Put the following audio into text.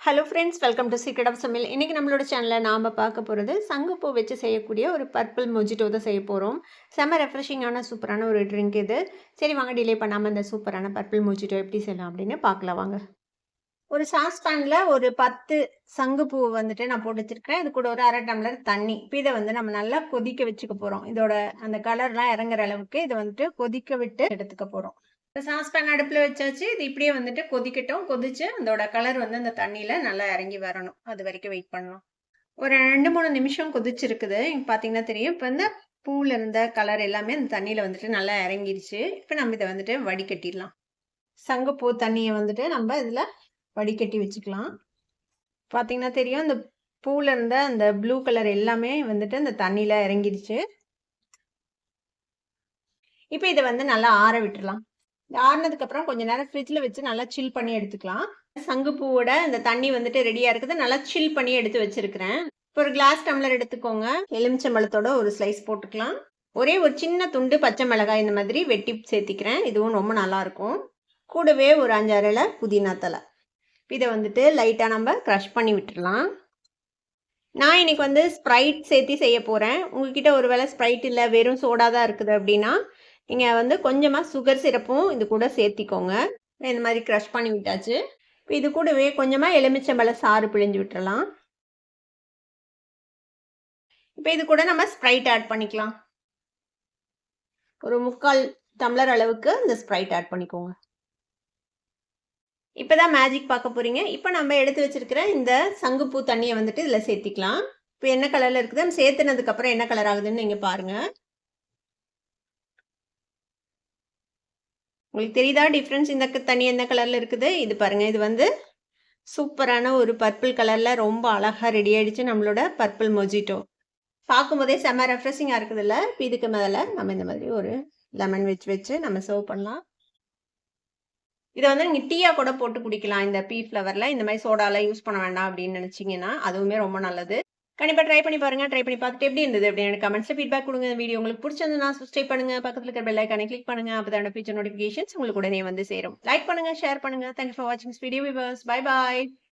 Hello friends, welcome to secret of சமையல். இன்றைக்கி நம்மளோட சேனலில் நாம் பார்க்க போகிறது சங்குப்பூ வச்சு செய்யக்கூடிய ஒரு பர்பிள் மொஜிட்டோ தான் செய்ய போகிறோம். செம்ம ரெஃப்ரெஷிங்கான சூப்பரான ஒரு ட்ரிங்க் இது. சரி வாங்க, டிலே பண்ணாமல் இந்த சூப்பரான பர்பிள் மொஜிட்டோ எப்படி செய்யலாம் அப்படின்னு பார்க்கலாம் வாங்க. ஒரு சாஸ்பேனில் ஒரு 10 சங்குப்பூ வந்துட்டு நான் போட்டு வச்சுருக்கேன். இது கூட ஒரு 1/2 டம்ளர் தண்ணி. இப்போ இதை வந்து நம்ம நல்லா கொதிக்க வச்சுக்க போகிறோம். இதோட அந்த கலர்லாம் இறங்குற அளவுக்கு இதை வந்துட்டு கொதிக்க விட்டு எடுத்துக்க போகிறோம். சாஸ்பேன் அடுப்பில் வச்சாச்சு. இது இப்படியே வந்துட்டு கொதிக்கட்டும். கொதிச்சு அதோட கலர் வந்து அந்த தண்ணியில் நல்லா இறங்கி வரணும். அது வரைக்கும் வெயிட் பண்ணலாம். ஒரு 2-3 நிமிஷம் கொதிச்சிருக்குது. இங்கே பார்த்தீங்கன்னா தெரியும். இப்போ இந்த பூவில் இருந்த கலர் எல்லாமே அந்த தண்ணியில் வந்துட்டு நல்லா இறங்கிருச்சு. இப்போ நம்ம இதை வந்துட்டு வடிகட்டிடலாம். சங்குப்பூ தண்ணியை வந்துட்டு நம்ம இதில் வடிகட்டி வச்சுக்கலாம். பார்த்தீங்கன்னா தெரியும், இந்த பூவில் இருந்த அந்த ப்ளூ கலர் எல்லாமே வந்துட்டு அந்த தண்ணியில் இறங்கிருச்சு. இப்போ இதை வந்து நல்லா ஆற விட்டுடலாம். ஆறுனதுக்கு அப்புறம் கொஞ்ச நேரம் ஃப்ரிட்ஜில் வச்சு நல்லா சில் பண்ணி எடுத்துக்கலாம். சங்குப்பூவோட இந்த தண்ணி வந்துட்டு ரெடியாக இருக்குது. நல்லா சில் பண்ணி எடுத்து வச்சிருக்கிறேன். இப்போ ஒரு கிளாஸ் டம்ளர் எடுத்துக்கோங்க. எலுமிச்சம்பழத்தோட ஒரு ஸ்லைஸ் போட்டுக்கலாம். ஒரே ஒரு சின்ன துண்டு பச்சை மிளகாய் இந்த மாதிரி வெட்டி சேர்த்திக்கிறேன். இதுவும் ரொம்ப நல்லாயிருக்கும். கூடவே ஒரு 5-6 இலை புதினா தலை. இதை வந்துட்டு லைட்டாக நம்ம க்ரஷ் பண்ணி விட்டுடலாம். நான் இன்னைக்கு வந்து ஸ்ப்ரைட் சேர்த்தி செய்ய போகிறேன். உங்ககிட்ட ஒரு வேளை ஸ்ப்ரைட் இல்லை, வெறும் சோடா தான் இருக்குது அப்படின்னா நீங்கள் வந்து கொஞ்சமாக சுகர் சிரப்பும் இது கூட சேர்த்திக்கோங்க. இந்த மாதிரி க்ரஷ் பண்ணி விட்டாச்சு. இப்போ இது கூடவே கொஞ்சமாக எலுமிச்சம்பழ சாறு பிழிஞ்சு விட்டுறலாம். இப்போ இது கூட நம்ம ஸ்ப்ரைட் ஆட் பண்ணிக்கலாம். ஒரு 3/4 டம்ளர் அளவுக்கு இந்த ஸ்ப்ரைட் ஆட் பண்ணிக்கோங்க. இப்போ தான் மேஜிக் பார்க்க போகிறீங்க. இப்போ நம்ம எடுத்து வச்சிருக்கிற இந்த சங்குப்பூ தண்ணியை வந்துட்டு இதில் சேர்த்திக்கலாம். இப்போ என்ன கலரில் இருக்குது, நம்ம சேர்த்துனதுக்கப்புறம் என்ன கலர் ஆகுதுன்னு நீங்கள் பாருங்கள். உங்களுக்கு தெரியுதா டிஃப்ரென்ஸ்? இந்த தண்ணி என்ன கலரில் இருக்குது இது பாருங்கள். இது வந்து சூப்பரான ஒரு பர்பிள் கலரில் ரொம்ப அழகாக ரெடி ஆகிடுச்சு நம்மளோட பர்பிள் மொஜிட்டோ. பார்க்கும்போதே செம்ம ரெஃப்ரெஷிங்காக இருக்குதுல்ல. இப்போ இதுக்கு மேலே நம்ம இந்த மாதிரி ஒரு லெமன் வச்சு நம்ம சர்வ் பண்ணலாம். இதை வந்து நீங்கள் டீயாக கூட போட்டு குடிக்கலாம். இந்த பீ ஃப்ளவரில் இந்த மாதிரி சோடாலாம் யூஸ் பண்ண வேண்டாம் அப்படின்னு நினச்சிங்கன்னா அதுவுமே ரொம்ப நல்லது. கண்டிப்பாக ட்ரை பண்ணி பாருங்கள். ட்ரை பண்ணி பார்த்துட்டு எப்படி இருந்தது அப்படின்னு எனக்கு கமெண்ட்ஸில் ஃபீட்பேக் கொடுங்க. இந்த வீடியோ உங்களுக்கு பிடிச்சிருந்ததுன்னா சப்ஸ்கிரைப் பண்ணுங்கள். பக்கத்தில் இருக்கிற பெல் ஐக்கானை கிளிக் பண்ணுங்கள். அப்போ தான் ஃபியூச்சர் நோட்டிஃபிகேஷன்ஸ் உங்களுக்கு உடனே வந்து சேரும். லைக் பண்ணுங்கள், ஷேர் பண்ணுங்கள். தேங்க்யூ ஃபார் வாட்சிங் this video viewers. Bye bye.